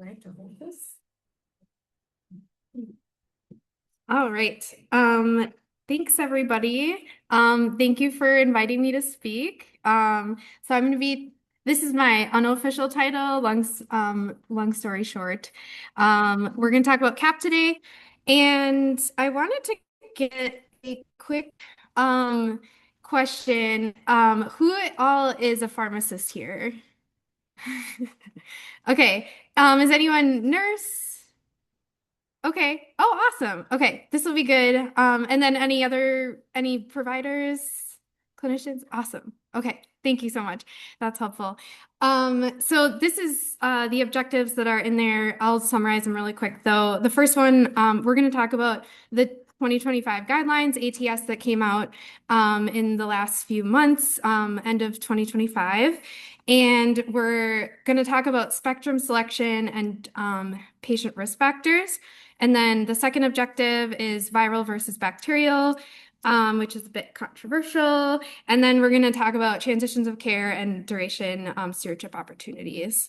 Right to hold this. All right. Thanks everybody. Thank you for inviting me to speak. So I'm going to be, this is my unofficial title, long story short. We're going to talk about CAP today, and I wanted to get a quick question. Who all is a pharmacist here? Okay. Is anyone nurse? Okay. Oh, awesome. Okay, this will be good. And then any providers, clinicians? Awesome. Okay, thank you so much. That's helpful. So this is the objectives that are in there. I'll summarize them really quick though. The first one, we're going to talk about the 2025 guidelines, ATS, that came out in the last few months, end of 2025. And we're going to talk about spectrum selection and patient risk factors. And then the second objective is viral versus bacterial, which is a bit controversial. And then we're going to talk about transitions of care and duration stewardship opportunities.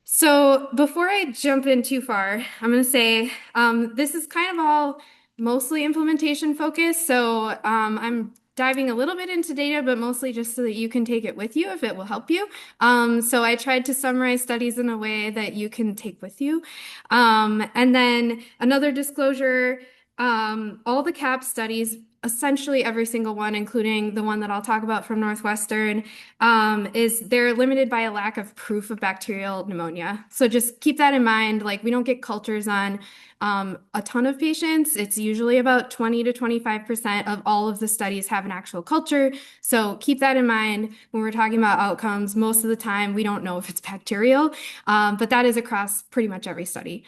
So before I jump in too far, I'm going to say this is kind of all mostly implementation focused. So I'm diving a little bit into data, but mostly just so that you can take it with you if it will help you. So I tried to summarize studies in a way that you can take with you. And then another disclosure, all the CAP studies, essentially every single one, including the one that I'll talk about from Northwestern, is they're limited by a lack of proof of bacterial pneumonia. So just keep that in mind. Like, we don't get cultures on a ton of patients. It's usually about 20 to 25% of all of the studies have an actual culture. So keep that in mind when we're talking about outcomes. Most of the time, we don't know if it's bacterial, but that is across pretty much every study.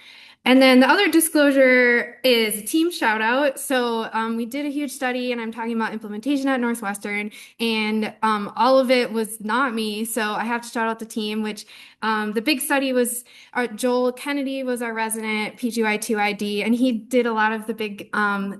And then the other disclosure is a team shout out. So we did a huge study, and I'm talking about implementation at Northwestern, and all of it was not me. So I have to shout out the team, which the big study was Joel Kennedy was our resident PGY2ID, and he did a lot of the big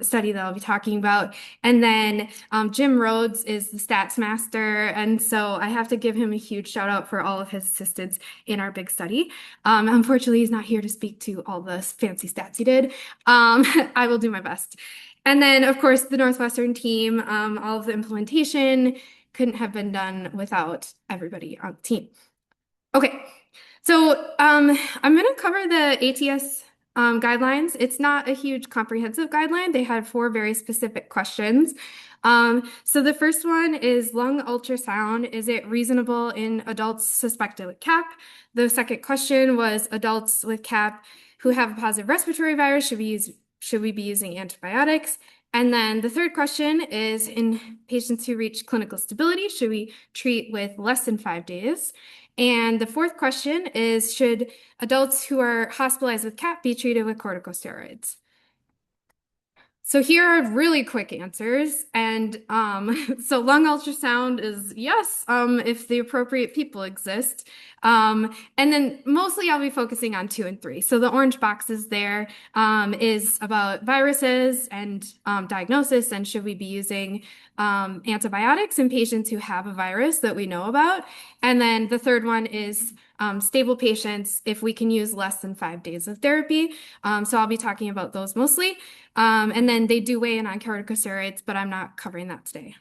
study that I'll be talking about. And then Jim Rhodes is the stats master, and so I have to give him a huge shout out for all of his assistance in our big study. Unfortunately, he's not here to speak to all the fancy stats he did. I will do my best. And then, of course, the Northwestern team, all of the implementation couldn't have been done without everybody on the team. Okay, so I'm going to cover the ATS guidelines. It's not a huge comprehensive guideline. They had four very specific questions. So the first one is lung ultrasound. Is it reasonable in adults suspected with CAP? The second question was adults with CAP who have a positive respiratory virus, should we be using antibiotics? And then the third question is in patients who reach clinical stability, should we treat with less than 5 days? And the fourth question is, should adults who are hospitalized with CAP be treated with corticosteroids? So here are really quick answers. And so lung ultrasound is yes, if the appropriate people exist. And then mostly I'll be focusing on 2 and 3. So the orange boxes there is about viruses and diagnosis, and should we be using antibiotics in patients who have a virus that we know about. And then the third one is stable patients if we can use less than 5 days of therapy. So I'll be talking about those mostly. And then they do weigh in on corticosteroids, but I'm not covering that today.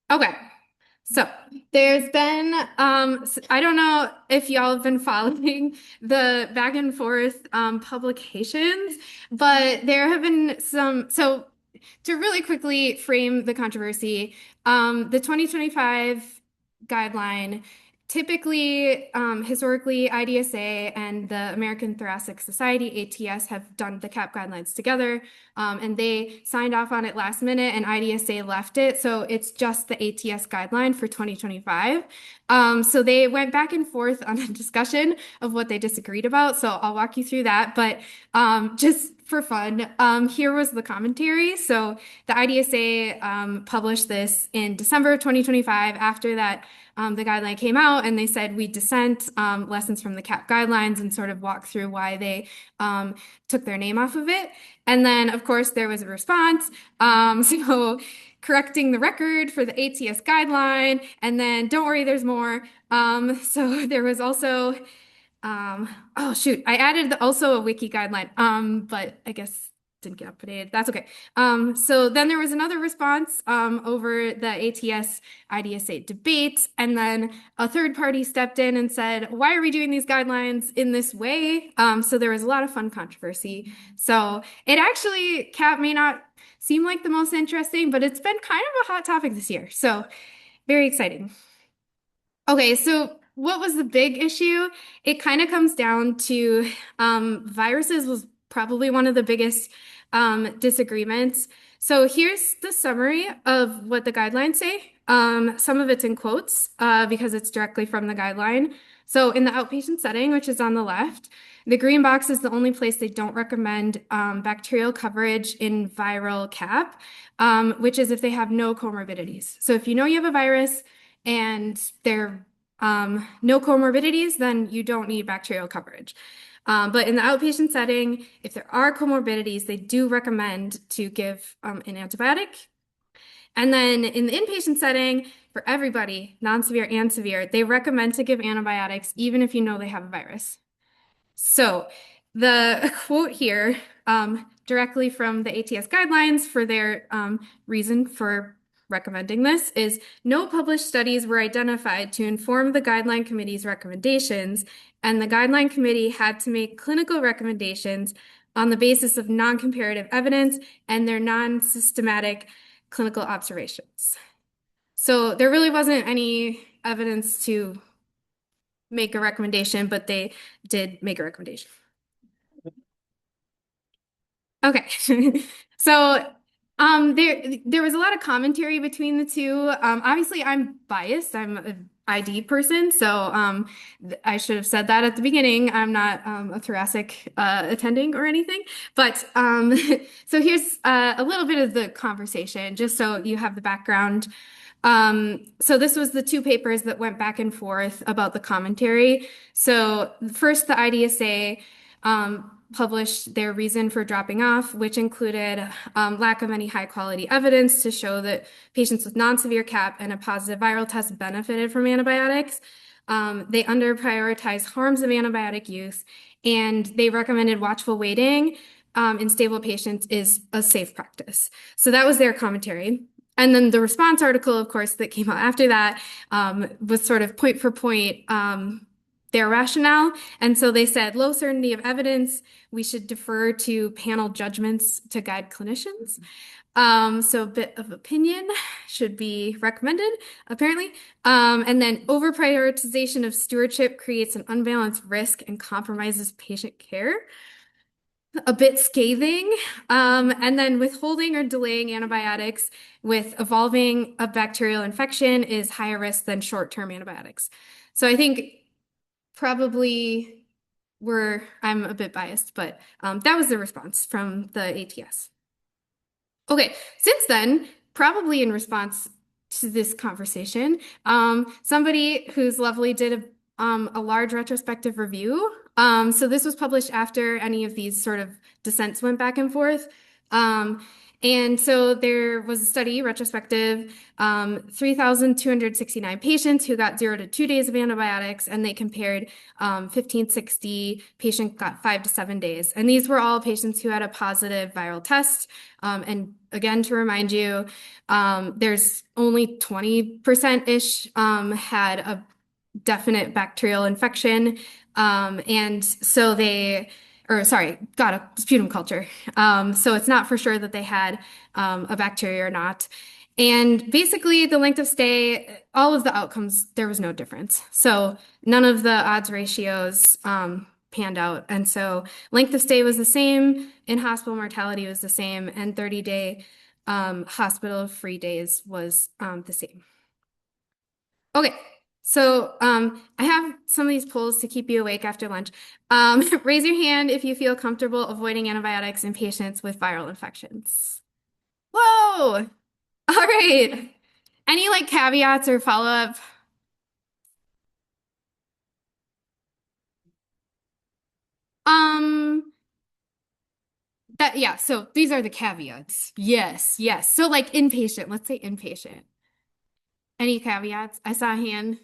Okay. So there's been, I don't know if y'all have been following the back and forth publications, but there have been some. So to really quickly frame the controversy, the 2025 guideline, typically, historically, IDSA and the American Thoracic Society, ATS, have done the CAP guidelines together, and they signed off on it last minute, and IDSA left it. So it's just the ATS guideline for 2025. So they went back and forth on a discussion of what they disagreed about. So I'll walk you through that. But just for fun, here was the commentary. So the IDSA published this in December of 2025. After that, the guideline came out, and they said we dissent lessons from the CAP guidelines, and sort of walk through why they took their name off of it. And then, of course, there was a response. So correcting the record for the ATS guideline, and then don't worry, there's more. So there was also Um, oh shoot, I added also a wiki guideline, but I guess didn't get updated. That's okay. So then there was another response over the ATS IDSA debate, and then a third party stepped in and said, "Why are we doing these guidelines in this way?" So there was a lot of fun controversy. So it actually, Kat, may not seem like the most interesting, but it's been kind of a hot topic this year. So very exciting. Okay, so what was the big issue? It kind of comes down to viruses was probably one of the biggest disagreements. So here's the summary of what the guidelines say. Some of it's in quotes because it's directly from the guideline. So in the outpatient setting, which is on the left, the green box is the only place they don't recommend bacterial coverage in viral cap, which is if they have no comorbidities. So if you know you have a virus, and there no comorbidities, then you don't need bacterial coverage. But in the outpatient setting, if there are comorbidities, they do recommend to give an antibiotic. And then in the inpatient setting, for everybody, non-severe and severe, they recommend to give antibiotics even if you know they have a virus. So the quote here, directly from the ATS guidelines for their reason for recommending this is no published studies were identified to inform the guideline committee's recommendations, and the guideline committee had to make clinical recommendations on the basis of non-comparative evidence and their non-systematic clinical observations. So there really wasn't any evidence to make a recommendation, but they did make a recommendation. Okay. So there was a lot of commentary between the two. Obviously I'm biased. I'm an ID person, so I should have said that at the beginning. I'm not a thoracic attending or anything. But so here's a little bit of the conversation, just so you have the background. So this was the two papers that went back and forth about the commentary. So first, the IDSA published their reason for dropping off, which included lack of any high quality evidence to show that patients with non-severe CAP and a positive viral test benefited from antibiotics. They under prioritized harms of antibiotic use, and they recommended watchful waiting in stable patients is a safe practice. So that was their commentary. And then the response article, of course, that came out after that was sort of point for point their rationale. And so they said, low certainty of evidence, we should defer to panel judgments to guide clinicians. So a bit of opinion should be recommended, apparently. And then over prioritization of stewardship creates an unbalanced risk and compromises patient care. A bit scathing. And then withholding or delaying antibiotics with evolving a bacterial infection is higher risk than short-term antibiotics. So I think probably I'm a bit biased, but that was the response from the ATS. Okay, since then, probably in response to this conversation, somebody who's lovely did a large retrospective review. So this was published after any of these sort of dissents went back and forth. And so there was a study, retrospective, 3,269 patients who got 0 to 2 days of antibiotics, and they compared 1,560 patients got 5 to 7 days. And these were all patients who had a positive viral test. And again, to remind you, there's only 20%-ish had a definite bacterial infection. And so got a sputum culture. So it's not for sure that they had a bacteria or not. And basically, the length of stay, all of the outcomes, there was no difference. So none of the odds ratios panned out. And so length of stay was the same, in-hospital mortality was the same, and 30-day hospital-free days was the same. Okay. So I have some of these polls to keep you awake after lunch. Raise your hand if you feel comfortable avoiding antibiotics in patients with viral infections. Whoa! All right. Any like caveats or follow-up? Um, yeah, so these are the caveats. Yes, yes. So like inpatient, let's say inpatient. Any caveats? I saw a hand.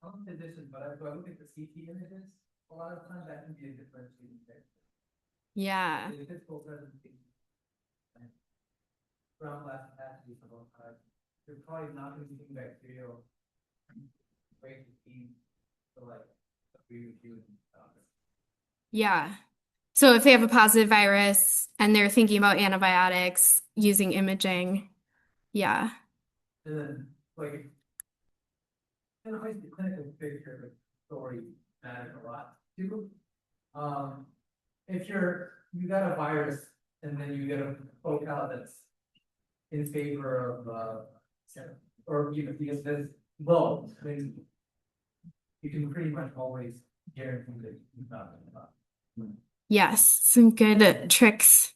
I'm a physician, but if I look at the CT images, a lot of times that can be a differentiating factor. Yeah. The physical presentation, ground glass capacity for both sides. You're probably not going to be seeing bacterial rate of feed, so like agree with you. Yeah. So if they have a positive virus and they're thinking about antibiotics using imaging, yeah. And then like and the clinical picture of the story matters a lot too. If you got a virus and then you get a profile that's in favor of or because there's low, I mean, you can pretty much always guarantee that you're not about. Yes, some good tricks.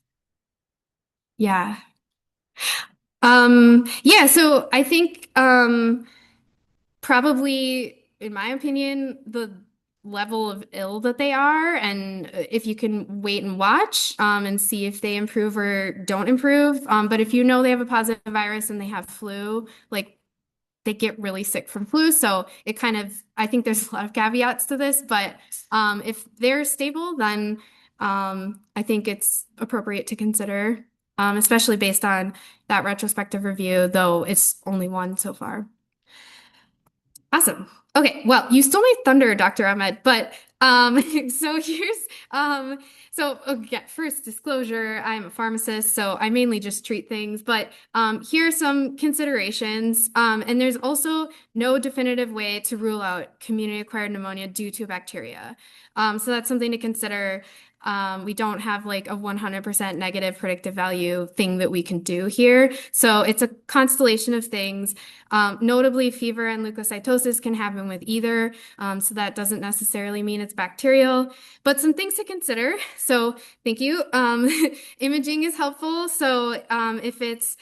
Yeah. Yeah, so I think probably in my opinion, the level of ill that they are, and if you can wait and watch and see if they improve or don't improve. But if you know they have a positive virus and they have flu, like they get really sick from flu. So it kind of, I think there's a lot of caveats to this, but if they're stable, then I think it's appropriate to consider, especially based on that retrospective review, though it's only one so far. Awesome. Okay, well, you stole my thunder, Dr. Ahmed, but so here's yeah, first disclosure, I'm a pharmacist, so I mainly just treat things, but here are some considerations. And there's also no definitive way to rule out community-acquired pneumonia due to a bacteria. So that's something to consider. We don't have like a 100% negative predictive value thing that we can do here. So it's a constellation of things. Notably, fever and leukocytosis can happen with either, so that doesn't necessarily mean it's bacterial, but some things to consider. So thank you. Imaging is helpful. So if it's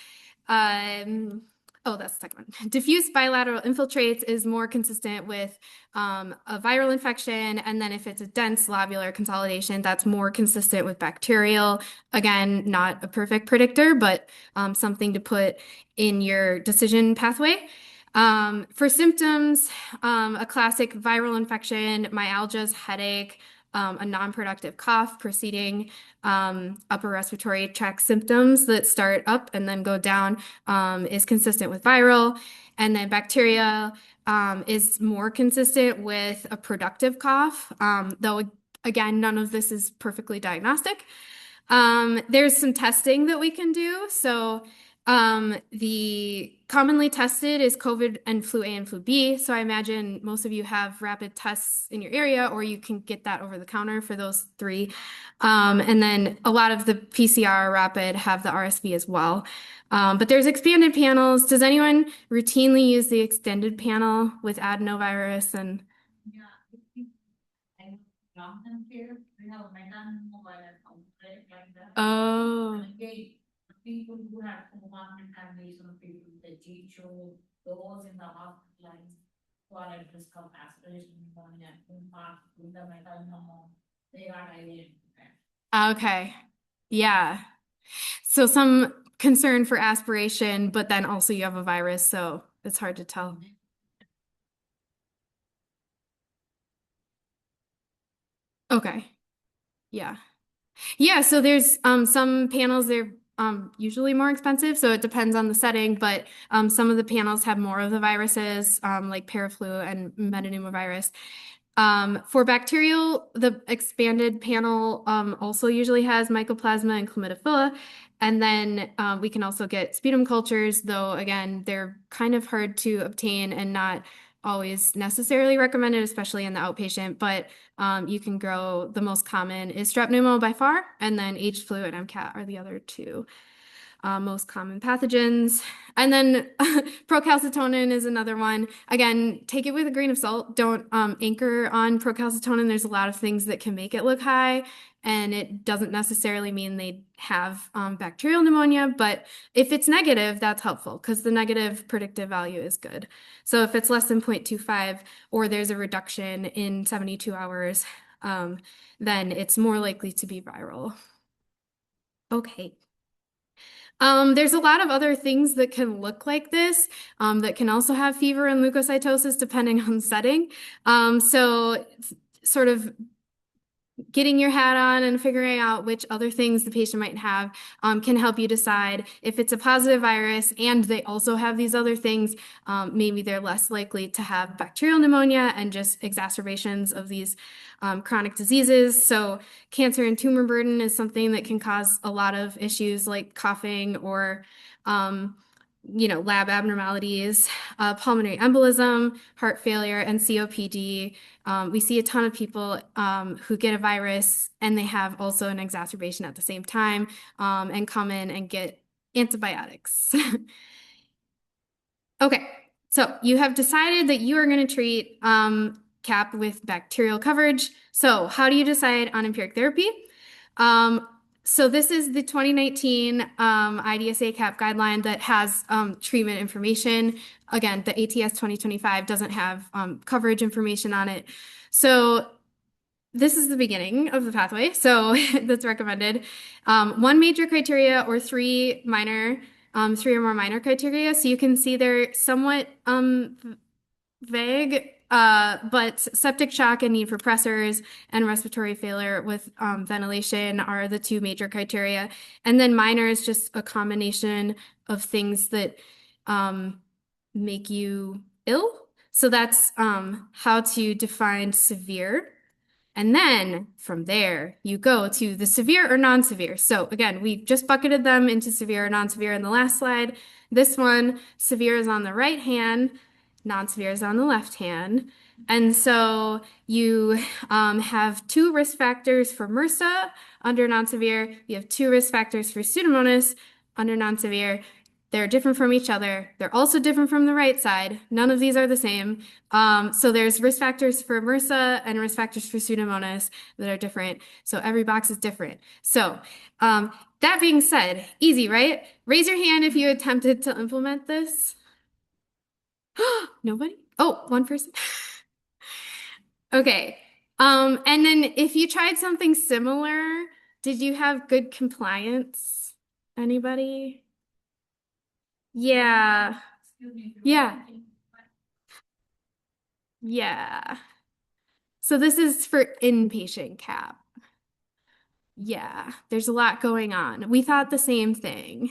oh, that's the second one. Diffuse bilateral infiltrates is more consistent with a viral infection. And then if it's a dense lobular consolidation, that's more consistent with bacterial. Again, not a perfect predictor, but something to put in your decision pathway. For symptoms, a classic viral infection, myalgias, headache, a non-productive cough preceding upper respiratory tract symptoms that start up and then go down is consistent with viral. And then bacteria is more consistent with a productive cough, though again, none of this is perfectly diagnostic. There's some testing that we can do. So the commonly tested is COVID and flu A and flu B. So I imagine most of you have rapid tests in your area, or you can get that over the counter for those three. And then a lot of the PCR rapid have the RSV as well. But there's expanded panels. Does anyone routinely use the extended panel with adenovirus and? Oh. People who have comorbid families or people that teach or those in the hospitalized who are at risk of aspiration pneumonia, impact, pneumonia, they are identified. Okay. Yeah. So some concern for aspiration, but then also you have a virus, so it's hard to tell. Okay. Yeah. Yeah, so there's some panels, they're usually more expensive, so it depends on the setting, but some of the panels have more of the viruses, like paraflu and metapneumovirus. For bacterial, the expanded panel also usually has mycoplasma and chlamydophila. And then we can also get sputum cultures, though, again, they're kind of hard to obtain and not always necessarily recommended, especially in the outpatient. But you can grow, the most common is strep pneumo by far, and then H flu and MCAT are the other two most common pathogens. And then procalcitonin is another one. Again, take it with a grain of salt. Don't anchor on procalcitonin. There's a lot of things that can make it look high, and it doesn't necessarily mean they have bacterial pneumonia, but if it's negative, that's helpful because the negative predictive value is good. So if it's less than 0.25 or there's a reduction in 72 hours, then it's more likely to be viral. Okay. There's a lot of other things that can look like this, that can also have fever and leukocytosis depending on the setting. So sort of getting your hat on and figuring out which other things the patient might have can help you decide if it's a positive virus and they also have these other things. Maybe they're less likely to have bacterial pneumonia and just exacerbations of these chronic diseases. So cancer and tumor burden is something that can cause a lot of issues like coughing or lab abnormalities, pulmonary embolism, heart failure, and COPD. We see a ton of people who get a virus and they have also an exacerbation at the same time and come in and get antibiotics. Okay, so you have decided that you are going to treat CAP with bacterial coverage. So how do you decide on empiric therapy? So this is the 2019 IDSA CAP guideline that has treatment information. Again, the ATS 2025 doesn't have coverage information on it. So this is the beginning of the pathway. So that's recommended. One major criteria or three or more minor criteria. So you can see they're somewhat vague, but septic shock and need for pressors and respiratory failure with ventilation are the two major criteria. And then minor is just a combination of things that make you ill. So that's how to define severe. And then from there, you go to the severe or non-severe. So again, we just bucketed them into severe or non-severe in the last slide. This one, severe is on the right hand, non-severe is on the left hand. And so you have two risk factors for MRSA under non-severe. You have two risk factors for Pseudomonas under non-severe. They're different from each other. They're also different from the right side. None of these are the same. So there's risk factors for MRSA and risk factors for Pseudomonas that are different. So every box is different. So that being said, easy, right? Raise your hand if you attempted to implement this. Nobody? Oh, one person. Okay. And then if you tried something similar, did you have good compliance? Anybody? Yeah. Excuse me. Yeah. Yeah. So this is for inpatient CAP. Yeah, there's a lot going on. We thought the same thing.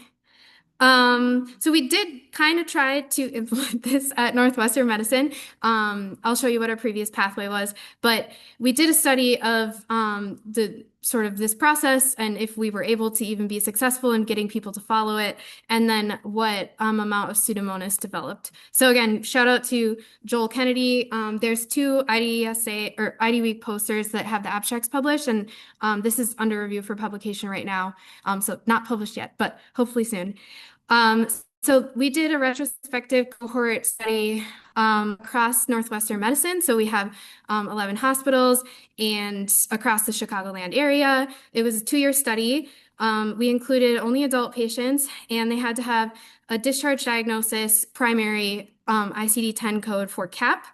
So we did kind of try to implement this at Northwestern Medicine. I'll show you what our previous pathway was, but we did a study of the sort of this process and if we were able to even be successful in getting people to follow it, and then what amount of Pseudomonas developed. So again, shout out to Joel Kennedy. There's two IDSA or ID Week posters that have the abstracts published, and this is under review for publication right now. So not published yet, but hopefully soon. So we did a retrospective cohort study across Northwestern Medicine. So we have 11 hospitals and across the Chicagoland area. It was a 2-year study. We included only adult patients, and they had to have a discharge diagnosis, primary ICD-10 code for CAP.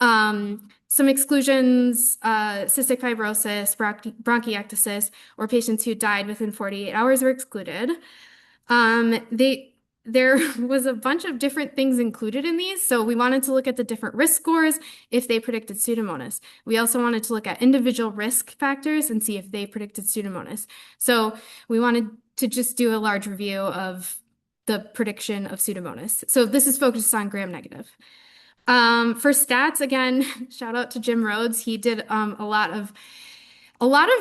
Some exclusions, cystic fibrosis, bronchiectasis, or patients who died within 48 hours were excluded. There was a bunch of different things included in these. So we wanted to look at the different risk scores if they predicted Pseudomonas. We also wanted to look at individual risk factors and see if they predicted Pseudomonas. So we wanted to just do a large review of the prediction of Pseudomonas. So this is focused on gram-negative. For stats, again, shout out to Jim Rhodes. He did a lot of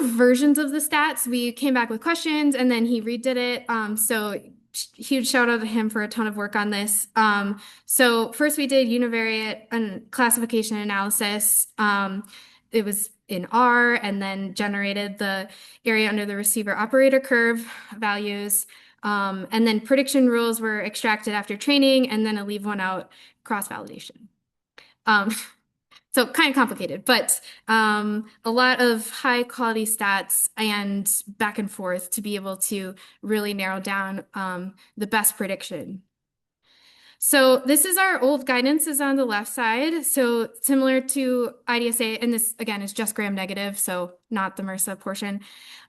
versions of the stats. We came back with questions and then he redid it. So huge shout out to him for a ton of work on this. So first we did univariate and classification analysis. It was in R, and then generated the area under the receiver operator curve values. And then prediction rules were extracted after training, and then a leave one out cross-validation. So kind of complicated, but a lot of high quality stats and back and forth to be able to really narrow down the best prediction. So this is our old guidance is on the left side. So similar to IDSA, and this again is just gram negative, so not the MRSA portion.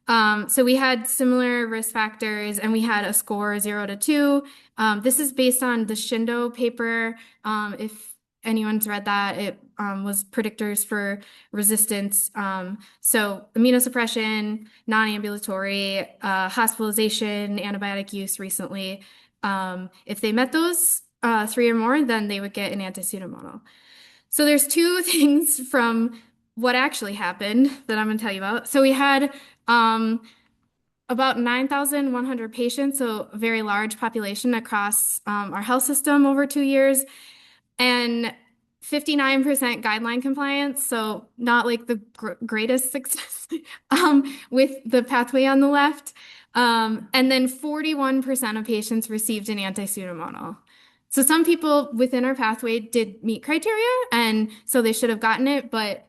So we had similar risk factors and we had a score 0 to 2. This is based on the Shindo paper. If anyone's read that, it was predictors for resistance. So immunosuppression, non-ambulatory, hospitalization, antibiotic use recently. If they met those 3 or more, then they would get an anti-pseudomonal. So there's 2 things from what actually happened that I'm going to tell you about. So we had about 9,100 patients, so a very large population across our health system over 2 years, and 59% guideline compliance, so not like the greatest success with the pathway on the left. And then 41% of patients received an anti-pseudomonal. So some people within our pathway did meet criteria, and so they should have gotten it, but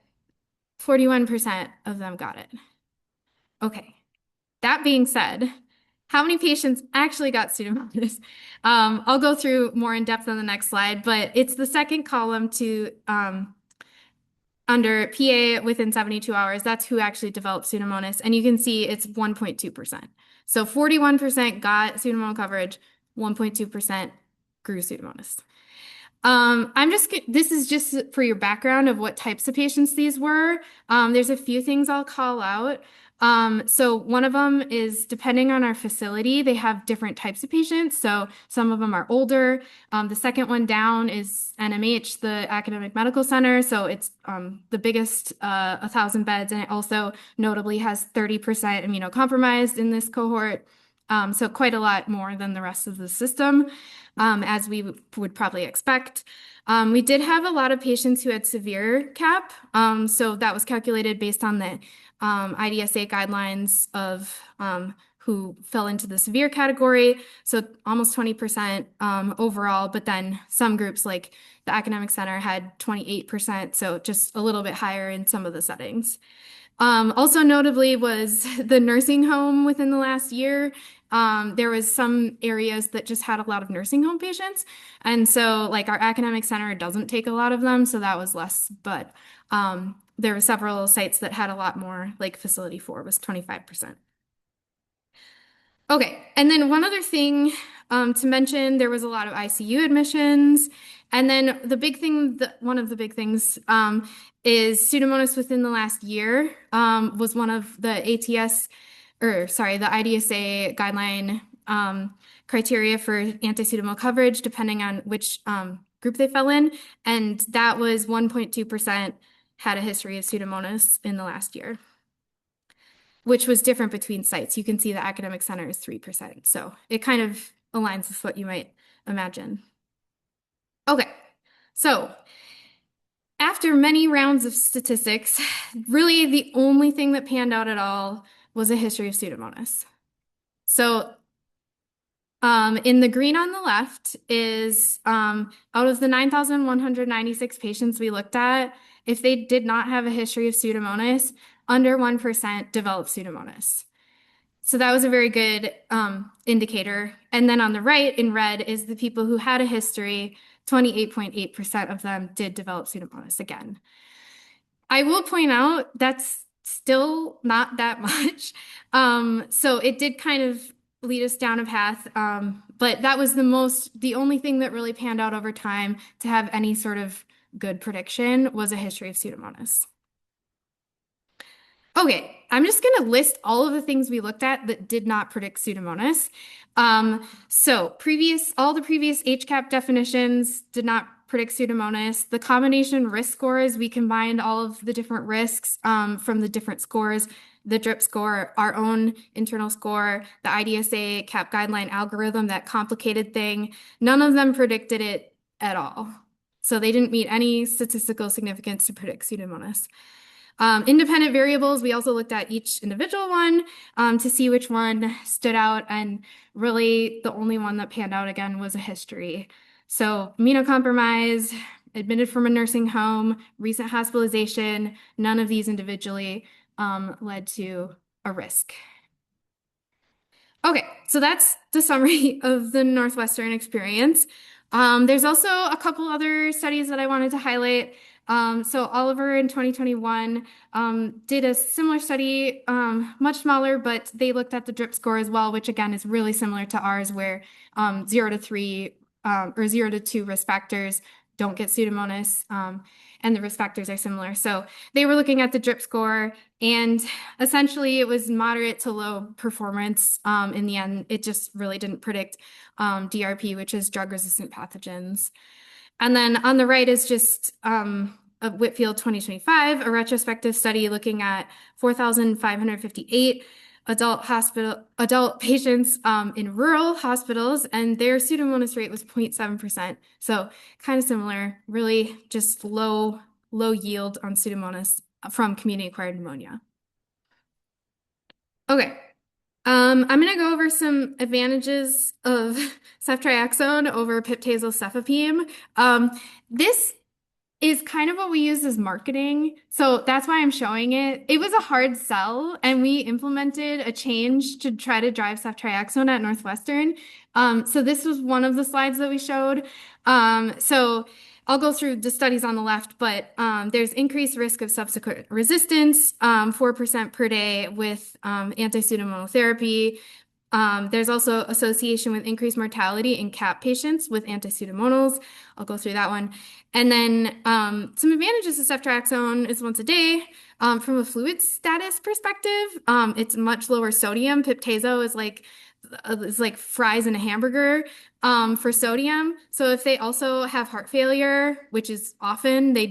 41% of them got it. Okay. That being said, how many patients actually got Pseudomonas? I'll go through more in depth on the next slide, but it's the second column to under PA within 72 hours. That's who actually developed Pseudomonas, and you can see it's 1.2%. So 41% got Pseudomonal coverage, 1.2% grew Pseudomonas. This is just for your background of what types of patients these were. There's a few things I'll call out. So one of them is depending on our facility, they have different types of patients. So some of them are older. The second one down is NMH, the Academic Medical Center. So it's the biggest 1,000 beds, and it also notably has 30% immunocompromised in this cohort. So quite a lot more than the rest of the system, as we would probably expect. We did have a lot of patients who had severe CAP. So that was calculated based on the IDSA guidelines of who fell into the severe category. So almost 20% overall, but then some groups like the academic center had 28%. So just a little bit higher in some of the settings. Also notably was the nursing home within the last year. There was some areas that just had a lot of nursing home patients. And so like our academic center doesn't take a lot of them, so that was less, but there were several sites that had a lot more, like facility 4 was 25%. Okay, and then one other thing to mention, there was a lot of ICU admissions. And then the big thing, one of the big things is Pseudomonas within the last year was one of the the IDSA guideline criteria for anti-pseudomonal coverage, depending on which group they fell in. And that was 1.2% had a history of Pseudomonas in the last year, which was different between sites. You can see the academic center is 3%. So it kind of aligns with what you might imagine. Okay, so after many rounds of statistics, really the only thing that panned out at all was a history of Pseudomonas. So in the green on the left is out of the 9,196 patients we looked at, if they did not have a history of Pseudomonas, under 1% developed Pseudomonas. So that was a very good indicator. And then on the right in red is the people who had a history, 28.8% of them did develop Pseudomonas again. I will point out that's still not that much. So it did kind of lead us down a path, but that was the only thing that really panned out over time to have any sort of good prediction was a history of Pseudomonas. Okay, I'm just going to list all of the things we looked at that did not predict Pseudomonas. So all the previous HCAP definitions did not predict Pseudomonas. The combination risk scores, we combined all of the different risks from the different scores, the DRIP score, our own internal score, the IDSA CAP guideline algorithm, that complicated thing. None of them predicted it at all. So they didn't meet any statistical significance to predict Pseudomonas. Independent variables, we also looked at each individual one to see which one stood out, and really the only one that panned out again was a history. So immunocompromised, admitted from a nursing home, recent hospitalization, none of these individually led to a risk. Okay, so that's the summary of the Northwestern experience. There's also a couple other studies that I wanted to highlight. So Oliver in 2021 did a similar study, much smaller, but they looked at the drip score as well, which again is really similar to ours, where 0 to 3 or 0 to 2 risk factors don't get Pseudomonas, and the risk factors are similar. So they were looking at the drip score, and essentially it was moderate to low performance. In the end, it just really didn't predict DRP, which is drug-resistant pathogens. And then on the right is just a Whitfield 2025, a retrospective study looking at 4,558 adult patients in rural hospitals, and their Pseudomonas rate was 0.7%. So kind of similar, really just low yield on Pseudomonas from community-acquired pneumonia. Okay. I'm going to go over some advantages of ceftriaxone over piptazocefapime. This is kind of what we use as marketing, so that's why I'm showing it. It was a hard sell, and we implemented a change to try to drive ceftriaxone at Northwestern. So this was one of the slides that we showed. So I'll go through the studies on the left, but there's increased risk of subsequent resistance, 4% per day with anti-Pseudomonal therapy. There's also association with increased mortality in CAP patients with anti-Pseudomonals. I'll go through that one. And then some advantages of ceftriaxone is once a day. From a fluid status perspective, it's much lower sodium. Piptazo is like fries in a hamburger for sodium. So if they also have heart failure, which is often they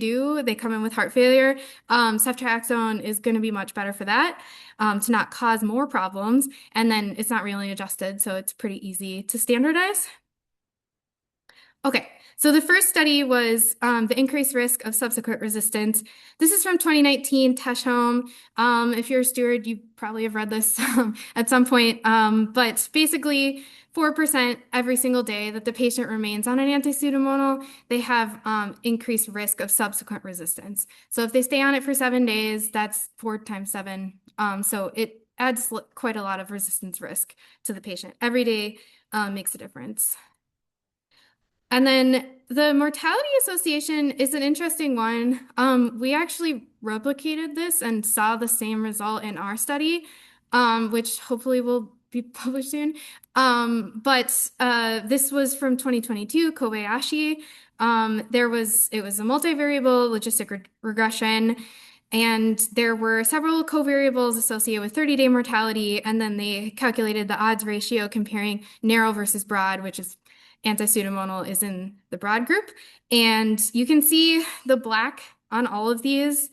come in with heart failure, ceftriaxone is going to be much better for that, to not cause more problems. And then it's not really adjusted, so it's pretty easy to standardize. Okay, so the first study was the increased risk of subsequent resistance. This is from 2019, Teshome. If you're a steward, you probably have read this at some point. But basically, 4% every single day that the patient remains on an anti-Pseudomonal, they have increased risk of subsequent resistance. So if they stay on it for 7 days, that's 4 times 7. So it adds quite a lot of resistance risk to the patient. Every day makes a difference. And then the mortality association is an interesting one. We actually replicated this and saw the same result in our study, which hopefully will be published soon. But this was from 2022, Kobayashi. It was a multivariable logistic regression, and there were several covariables associated with 30-day mortality, and then they calculated the odds ratio comparing narrow versus broad, which is anti-Pseudomonal is in the broad group. And you can see the black on all of these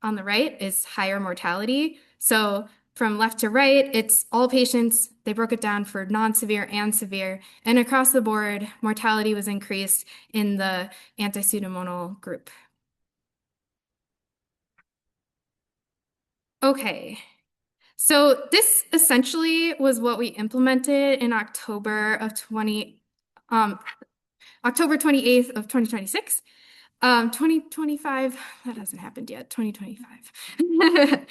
on the right is higher mortality. So from left to right, it's all patients. They broke it down for non-severe and severe. And across the board, mortality was increased in the anti-Pseudomonal group. Okay. So this essentially was what we implemented in October 28th of 2026. 2025, that hasn't happened yet, 2025.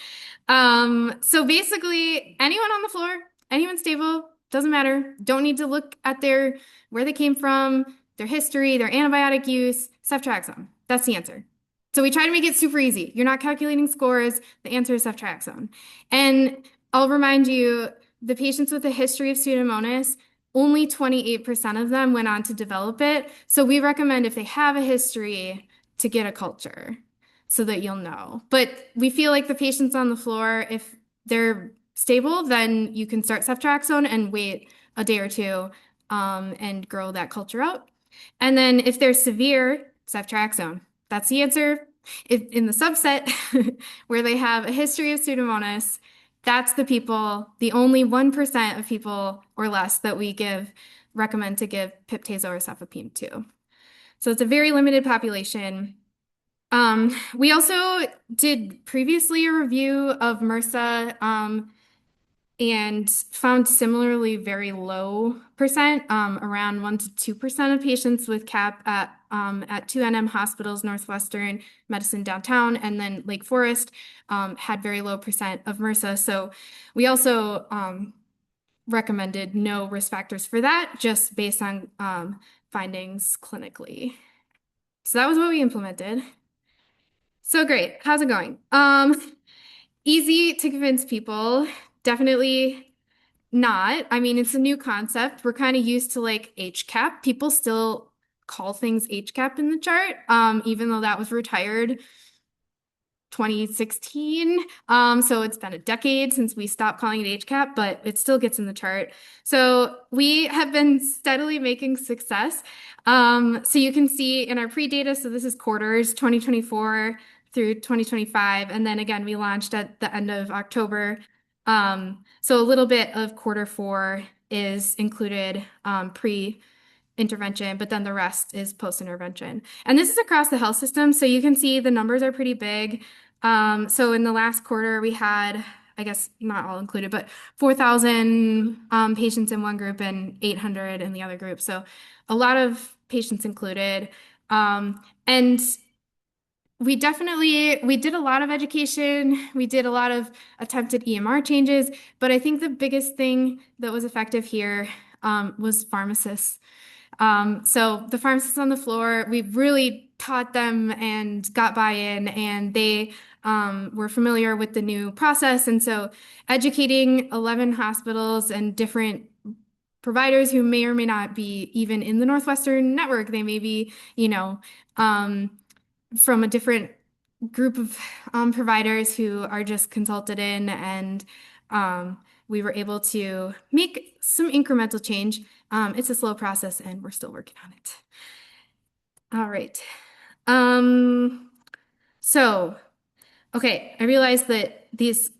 So basically, anyone on the floor, anyone stable, doesn't matter. Don't need to look at where they came from, their history, their antibiotic use, ceftriaxone. That's the answer. So we try to make it super easy. You're not calculating scores. The answer is ceftriaxone. And I'll remind you, the patients with a history of Pseudomonas, only 28% of them went on to develop it. So we recommend if they have a history to get a culture so that you'll know. But we feel like the patients on the floor, if they're stable, then you can start ceftriaxone and wait a day or two and grow that culture out. And then if they're severe, ceftriaxone. That's the answer. If in the subset where they have a history of Pseudomonas, that's the people, the only 1% of people or less that we recommend to give piptazo or cefapime to. So it's a very limited population. We also did previously a review of MRSA and found similarly very low percent, around 1 to 2% of patients with CAP at 2 NM hospitals, Northwestern, Medicine Downtown, and then Lake Forest had very low percent of MRSA. So we also recommended no risk factors for that, just based on findings clinically. So that was what we implemented. So great. How's it going? Easy to convince people. Definitely not. I mean, it's a new concept. We're kind of used to like HCAP. People still call things HCAP in the chart, even though that was retired 2016. So it's been a decade since we stopped calling it HCAP, but it still gets in the chart. So we have been steadily making success. So you can see in our pre-data, so this is quarters 2024 through 2025. And then again, we launched at the end of October. So a little bit of quarter 4 is included pre-intervention, but then the rest is post-intervention. And this is across the health system. So you can see the numbers are pretty big. So in the last quarter, we had, I guess not all included, but 4,000 patients in one group and 800 in the other group. So a lot of patients included. And we did a lot of education. We did a lot of attempted EMR changes, but I think the biggest thing that was effective here was pharmacists. So the pharmacists on the floor, we really taught them and got buy-in, and they were familiar with the new process. And so educating 11 hospitals and different providers who may or may not be even in the Northwestern network, they may be, from a different group of providers who are just consulted in, and we were able to make some incremental change. It's a slow process and we're still working on it. All right. So, okay, I realized that these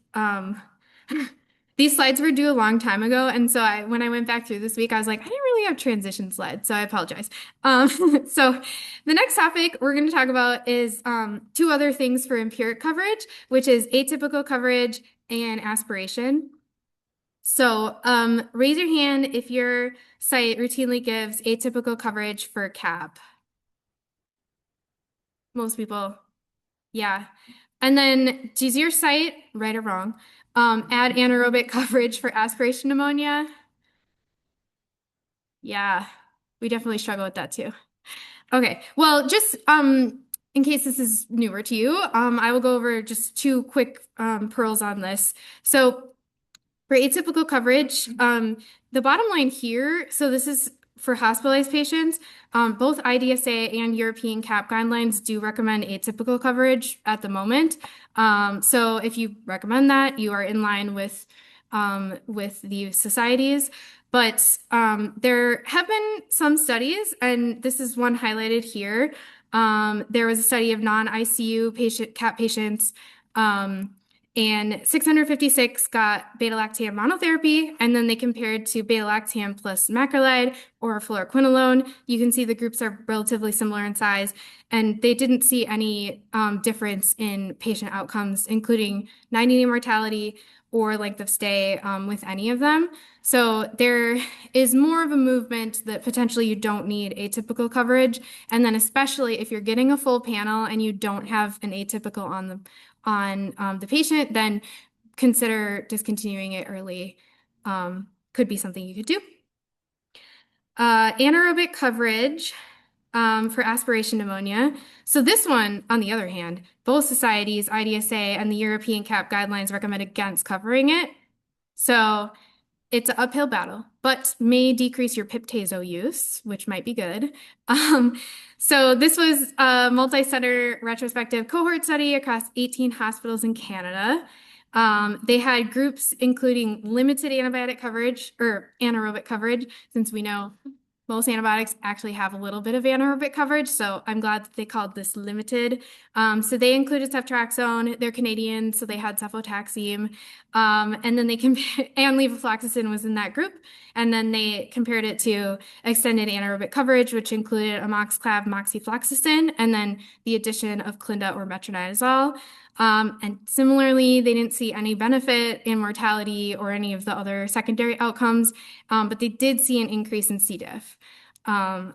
these slides were due a long time ago, and so when I went back through this week, I was like, I didn't really have transition slides, so I apologize. So the next topic we're going to talk about is 2 other things for empiric coverage, which is atypical coverage and aspiration. So raise your hand if your site routinely gives atypical coverage for CAP. Most people, yeah. And then does your site, right or wrong, add anaerobic coverage for aspiration pneumonia? Yeah, we definitely struggle with that too. Okay, well, just in case this is newer to you, I will go over just 2 quick pearls on this. So for atypical coverage, the bottom line here, so this is for hospitalized patients, both IDSA and European CAP guidelines do recommend atypical coverage at the moment. So if you recommend that, you are in line with the societies. But there have been some studies, and this is one highlighted here. There was a study of non-ICU CAP patients, and 656 got beta-lactam monotherapy, and then they compared to beta-lactam plus macrolide or fluoroquinolone. You can see the groups are relatively similar in size, and they didn't see any difference in patient outcomes, including 90-day mortality or length of stay with any of them. So there is more of a movement that potentially you don't need atypical coverage, and then especially if you're getting a full panel and you don't have an atypical on the patient, then consider discontinuing it early. Could be something you could do. Anaerobic coverage for aspiration pneumonia. So this one, on the other hand, both societies, IDSA and the European CAP guidelines recommend against covering it. So it's an uphill battle, but may decrease your pip/tazo use, which might be good. So this was a multi-center retrospective cohort study across 18 hospitals in Canada. They had groups including limited antibiotic coverage or anaerobic coverage, since we know most antibiotics actually have a little bit of anaerobic coverage, so I'm glad that they called this limited. So they included ceftriaxone. They're Canadian, so they had cefotaxime. And then they and levofloxacin was in that group. And then they compared it to extended anaerobic coverage, which included amoxiclav, moxifloxacin, and then the addition of Clinda or metronidazole. And similarly, they didn't see any benefit in mortality or any of the other secondary outcomes, but they did see an increase in C. diff.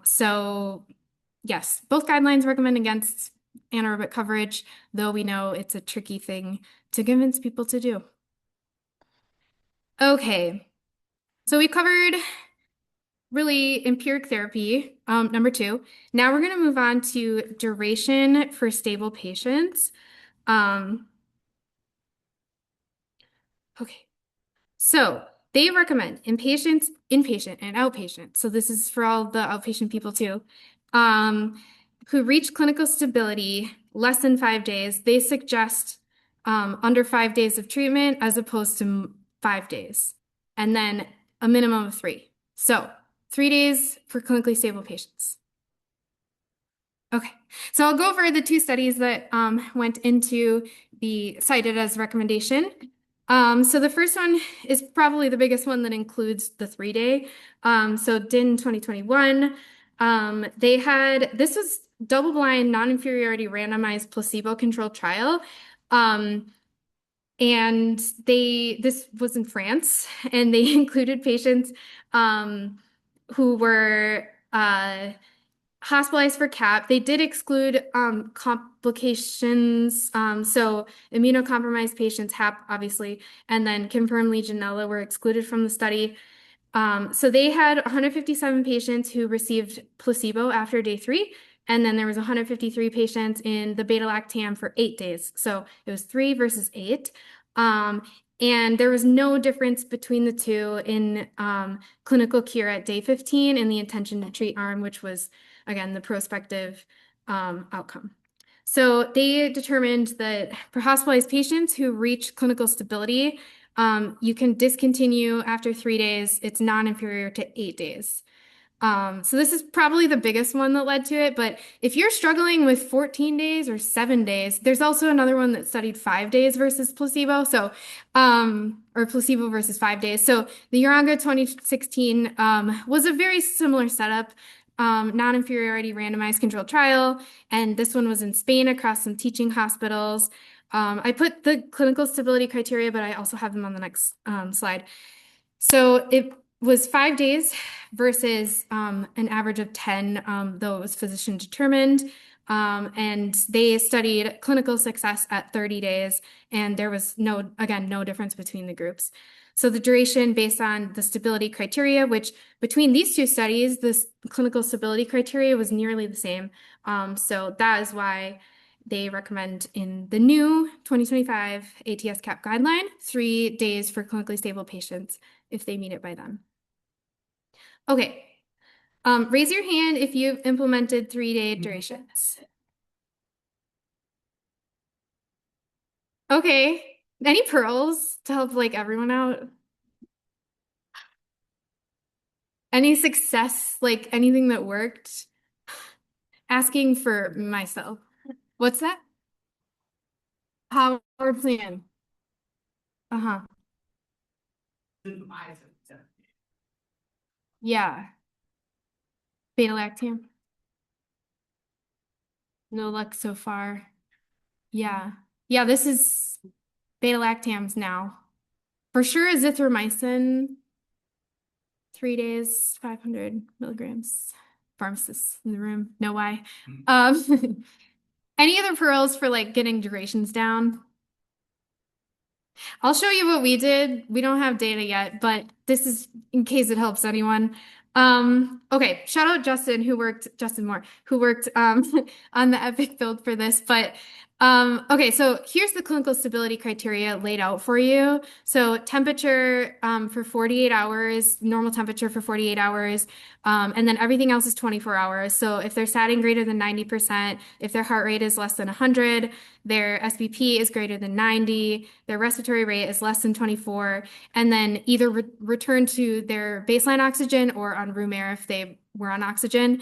So yes, both guidelines recommend against anaerobic coverage, though we know it's a tricky thing to convince people to do. Okay, so we covered really empiric therapy, number 2. Now we're going to move on to duration for stable patients. Okay. So they recommend inpatient and outpatient. So this is for all the outpatient people too, who reach clinical stability less than 5 days. They suggest under 5 days of treatment as opposed to 5 days, and then a minimum of 3. So 3 days for clinically stable patients. Okay, so I'll go over the 2 studies that went into the cited as recommendation. So the first one is probably the biggest one that includes the 3-day. So DIN 2021, this was double-blind, non-inferiority randomized placebo-controlled trial. And this was in France, and they included patients who were hospitalized for CAP. They did exclude complications, so immunocompromised patients, HAP, obviously, and then confirmed Legionella were excluded from the study. So they had 157 patients who received placebo after day 3, and then there was 153 patients in the beta-lactam for 8 days. So it was 3 versus 8. And there was no difference between the 2 in clinical cure at day 15 in the intention to treat arm, which was, again, the prospective outcome. So they determined that for hospitalized patients who reach clinical stability, you can discontinue after 3 days. It's non-inferior to 8 days. So this is probably the biggest one that led to it, but if you're struggling with 14 days or 7 days, there's also another one that studied 5 days versus placebo, so or placebo versus 5 days. So the Uranga 2016 was a very similar setup, non-inferiority randomized controlled trial, and this one was in Spain across some teaching hospitals. I put the clinical stability criteria, but I also have them on the next slide. So it was 5 days versus an average of 10, though it was physician determined. And they studied clinical success at 30 days, and there was no difference between the groups. So the duration based on the stability criteria, which between these 2 studies, this clinical stability criteria was nearly the same. So that is why they recommend in the new 2025 ATS CAP guideline, 3 days for clinically stable patients if they meet it by then. Okay, raise your hand if you've implemented 3-day durations. Okay, any pearls to help like everyone out? Any success, like anything that worked? Asking for myself. What's that? Power plan. Uh-huh. Yeah. Beta-lactam. No luck so far. Yeah. Yeah, this is beta-lactams now. For sure, azithromycin, 3 days, 500 milligrams. Pharmacists in the room know why. Any other pearls for like getting durations down? I'll show you what we did. We don't have data yet, but this is in case it helps anyone. Okay, shout out Justin Moore, who worked on the EPIC build for this. But okay, so here's the clinical stability criteria laid out for you. So temperature for 48 hours, normal temperature for 48 hours, and then everything else is 24 hours. So if they're satting greater than 90%, if their heart rate is less than 100, their SBP is greater than 90, their respiratory rate is less than 24, and then either return to their baseline oxygen or on room air if they were on oxygen.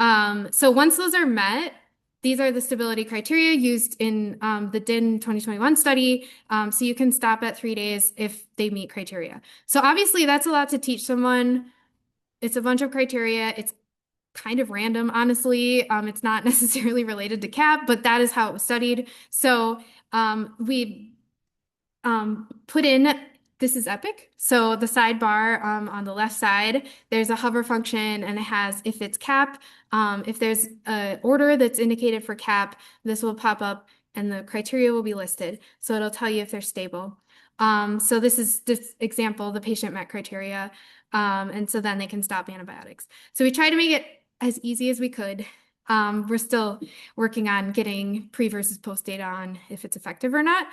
So once those are met, these are the stability criteria used in the DIN 2021 study. So you can stop at 3 days if they meet criteria. So obviously that's a lot to teach someone. It's a bunch of criteria. It's kind of random, honestly. It's not necessarily related to CAP, but that is how it was studied. So we put in, this is EPIC. So the sidebar on the left side, there's a hover function and it has if it's CAP. If there's an order that's indicated for CAP, this will pop up and the criteria will be listed. So it'll tell you if they're stable. So this is this example, the patient met criteria. And so then they can stop antibiotics. So we try to make it as easy as we could. We're still working on getting pre versus post data on if it's effective or not.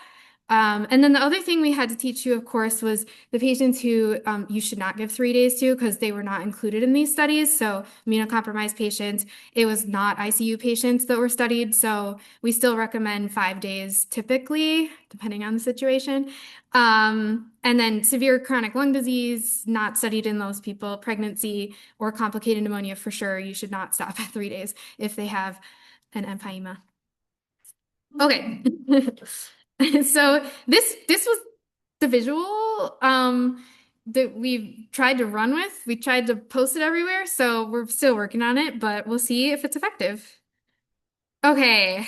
And then the other thing we had to teach you, of course, was the patients who you should not give 3 days to because they were not included in these studies. So immunocompromised patients, it was not ICU patients that were studied. So we still recommend 5 days typically, depending on the situation. And then severe chronic lung disease, not studied in those people, pregnancy or complicated pneumonia for sure. You should not stop at 3 days if they have an empyema. Okay. So this was the visual that we've tried to run with. We tried to post it everywhere, so we're still working on it, but we'll see if it's effective. Okay,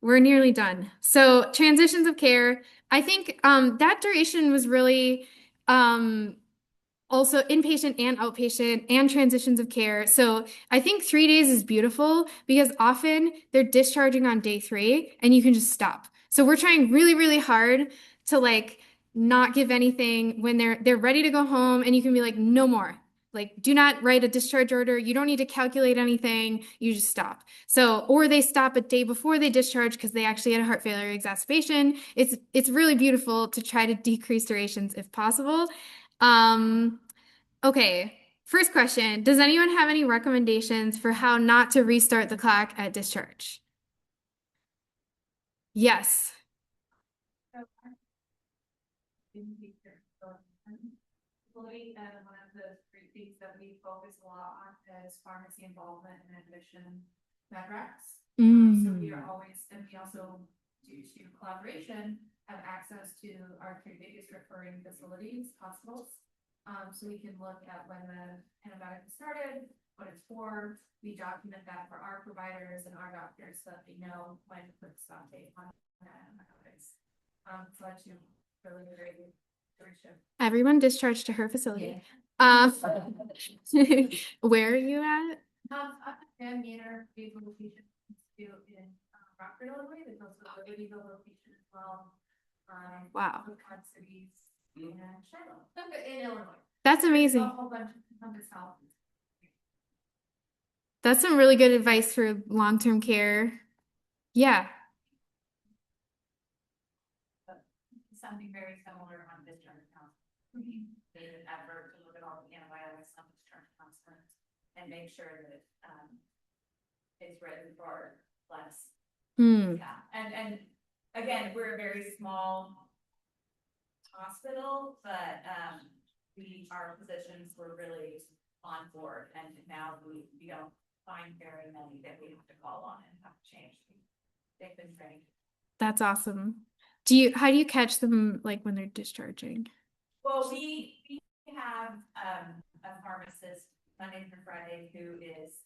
we're nearly done. So transitions of care. I think that duration was really also inpatient and outpatient and transitions of care. So I think 3 days is beautiful because often they're discharging on day 3 and you can just stop. So we're trying really, really hard to like not give anything when they're ready to go home and you can be like, no more. Like, do not write a discharge order. You don't need to calculate anything. You just stop. So, or they stop a day before they discharge because they actually had a heart failure exacerbation. It's really beautiful to try to decrease durations if possible. Okay, first question. Does anyone have any recommendations for how not to restart the clock at discharge? Yes. And one of the three things that we focus a lot on is pharmacy involvement and admission metrics. So we are always, and we also, due to collaboration, have access to our 3 biggest referring facilities, hospitals. So we can look at when the antibiotic started, what it's for. We document that for our providers and our doctors so that they know when to put the stop date on the antibiotics. So that's really great. Everyone discharged to her facility. Where are you at? Up at Manor Beaver Location Institute in Rockford, Illinois. There's also a Beaver location as well. Wow. Quad Cities and Shiloh in Illinois. That's amazing. A whole bunch of Compass Health. That's some really good advice for long-term care. Yeah. Something very similar on discharge counseling. Made an effort to look at all the antibiotics on discharge counseling and make sure that it's written for less. Yeah, and again, we're a very small hospital, but our physicians were really on board, and now we don't find very many that we have to call on and have to change. They've been trained. That's awesome. How do you catch them like when they're discharging? Well, we have a pharmacist Monday through Friday who is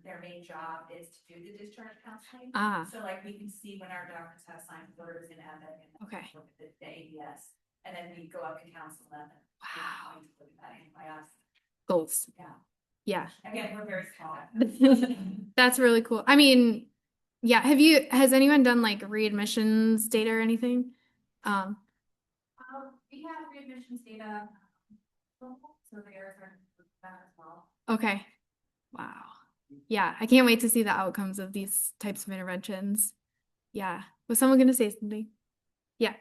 their main job is to do the discharge counseling. So like we can see when our doctors have signed orders in Epic and Okay. look at the ABS, and then we go up and counsel them. Wow. And look at that antibiotics. Goals. Yeah. Yeah. Again, we're very small. That's really cool. I mean, yeah. Has anyone done like readmissions data or anything? We have readmissions data, so there's that as well. Okay. Wow. Yeah, I can't wait to see the outcomes of these types of interventions. Yeah. Was someone going to say something? Yeah.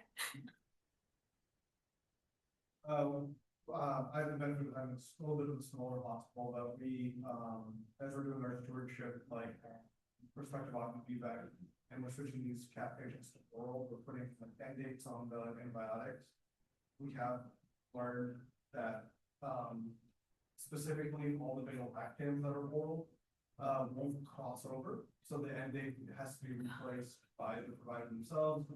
I have the benefit of having a little bit of a smaller hospital that we, as we're doing our stewardship, like prospective occupancy feedback, and we're switching these CAP patients to oral, we're putting band-aids on the antibiotics. We have learned that specifically all the beta-lactams that are oral won't cross over, so the end-aid has to be replaced by the provider themselves.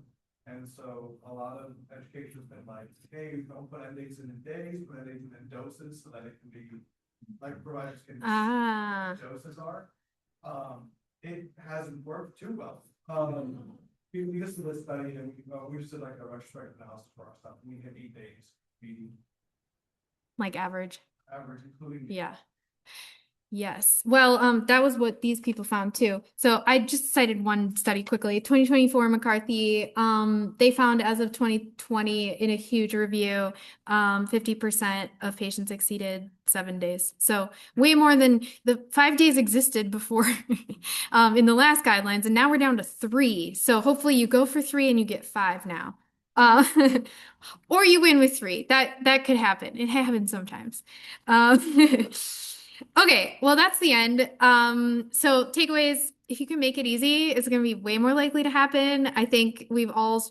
And so a lot of education has been like, hey, don't put end-aids in days, put end-aids in doses so that it can be like providers can what doses are. It hasn't worked too well. We just did a study and we just did like a retrospective analysis for our stuff. We had 8 days. Like average. Average, including Yeah. Yes. Well, that was what these people found too. So I just cited one study quickly. 2024 McCarthy, they found as of 2020 in a huge review, 50% of patients exceeded 7 days. So way more than the 5 days existed before in the last guidelines, and now we're down to 3. So hopefully you go for 3 and you get 5 now. Uh, or you win with 3. That could happen. It happens sometimes. Okay, well, that's the end. So takeaways, if you can make it easy, it's going to be way more likely to happen. I think we've all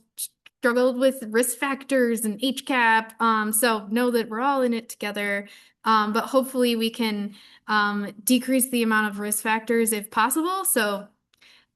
struggled with risk factors and HCAP. So know that we're all in it together. But hopefully we can decrease the amount of risk factors if possible. So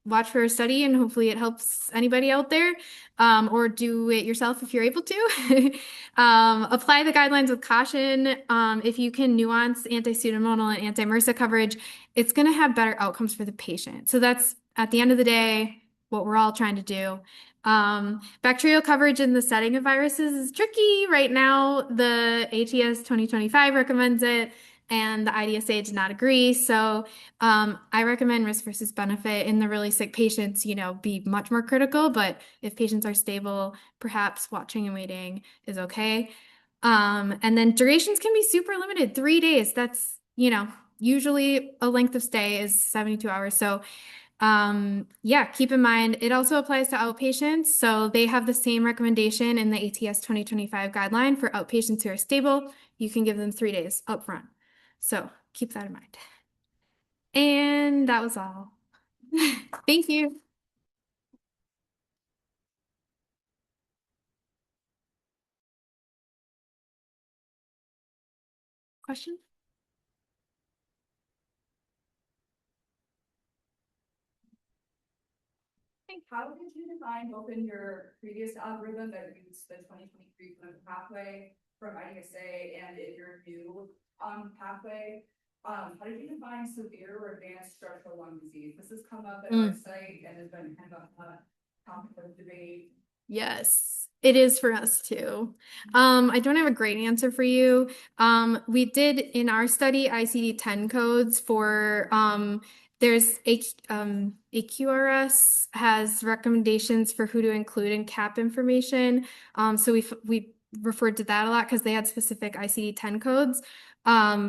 watch for a study and hopefully it helps anybody out there, or do it yourself if you're able to. Apply the guidelines with caution. If you can nuance anti-pseudomonal and anti-MRSA coverage, it's going to have better outcomes for the patient. So that's, at the end of the day, what we're all trying to do. Bacterial coverage in the setting of viruses is tricky. Right now, the ATS 2025 recommends it, and the IDSA did not agree. So I recommend risk versus benefit in the really sick patients, be much more critical, but if patients are stable, perhaps watching and waiting is okay. And then durations can be super limited. 3 days, that's, usually a length of stay is 72 hours. So yeah, keep in mind, it also applies to outpatients. So they have the same recommendation in the ATS 2025 guideline for outpatients who are stable. You can give them 3 days upfront. So keep that in mind. And that was all. Thank you. Question? How did you define open your previous algorithm that used the 2023 clinical pathway from IDSA and in your new pathway? How did you define severe or advanced structural lung disease? This has come up at our site and has been kind of a topic of debate. Yes, it is for us too. I don't have a great answer for you. We did in our study ICD-10 codes for there's AQRS has recommendations for who to include in CAP information. So we referred to that a lot because they had specific ICD-10 codes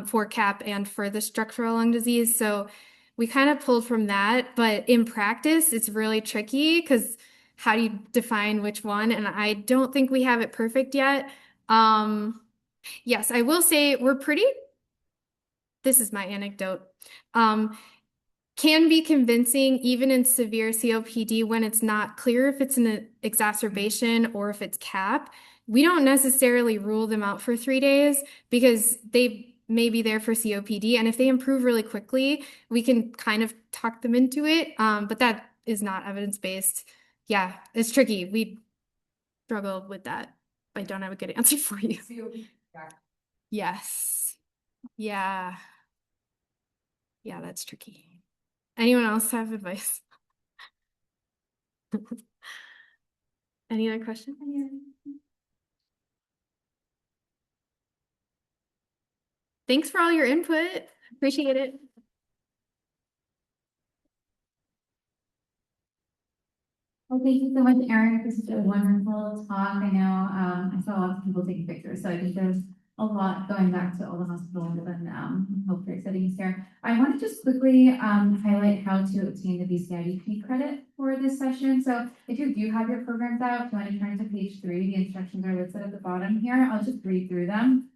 for CAP and for the structural lung disease. So we kind of pulled from that, but in practice, it's really tricky because how do you define which one? And I don't think we have it perfect yet. Yes, I will say this is my anecdote, can be convincing even in severe COPD when it's not clear if it's an exacerbation or if it's CAP. We don't necessarily rule them out for 3 days because they may be there for COPD. And if they improve really quickly, we can kind of talk them into it. But that is not evidence-based. Yeah, it's tricky. We struggle with that. I don't have a good answer for you. Yes. Yeah. Yeah, that's tricky. Anyone else have advice? Any other questions? Thanks for all your input. Appreciate it. Well, thank you so much, Erin, for such a wonderful talk. I know I saw lots of people taking pictures, so I think there's a lot going back to all the hospitals and healthcare settings here. I want to just quickly highlight how to obtain the BCIDP credit for this session. So if you do have your programs out, if you want to turn to page 3, the instructions are listed at the bottom here. I'll just read through them.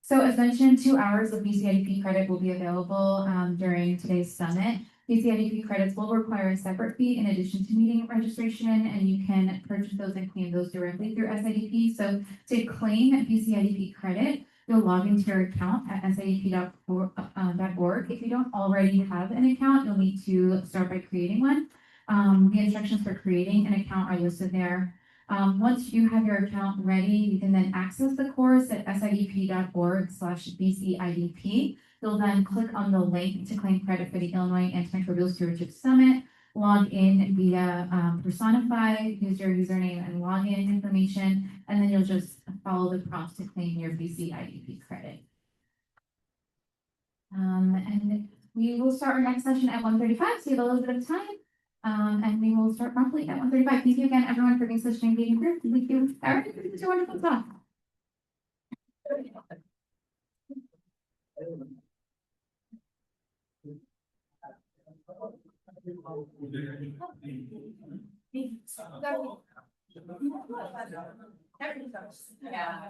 So as mentioned, 2 hours of BCIDP credit will be available during today's summit. BCIDP credits will require a separate fee in addition to meeting registration, and you can purchase those and claim those directly through SIDP. So to claim BCIDP credit, you'll log into your account at sidp.org. If you don't already have an account, you'll need to start by creating one. The instructions for creating an account are listed there. Once you have your account ready, you can then access the course at sidp.org/BCIDP. You'll then click on the link to claim credit for the Illinois Antimicrobial Stewardship Summit, log in via Personify, use your username and login information, and then you'll just follow the prompts to claim your BCIDP credit. we will start our next session at 1:35, so you have a little bit of time. And we will start promptly at 1:35. Thank you again, everyone, for being such an engaging group. Thank you, Erin, for such a wonderful talk. Yeah.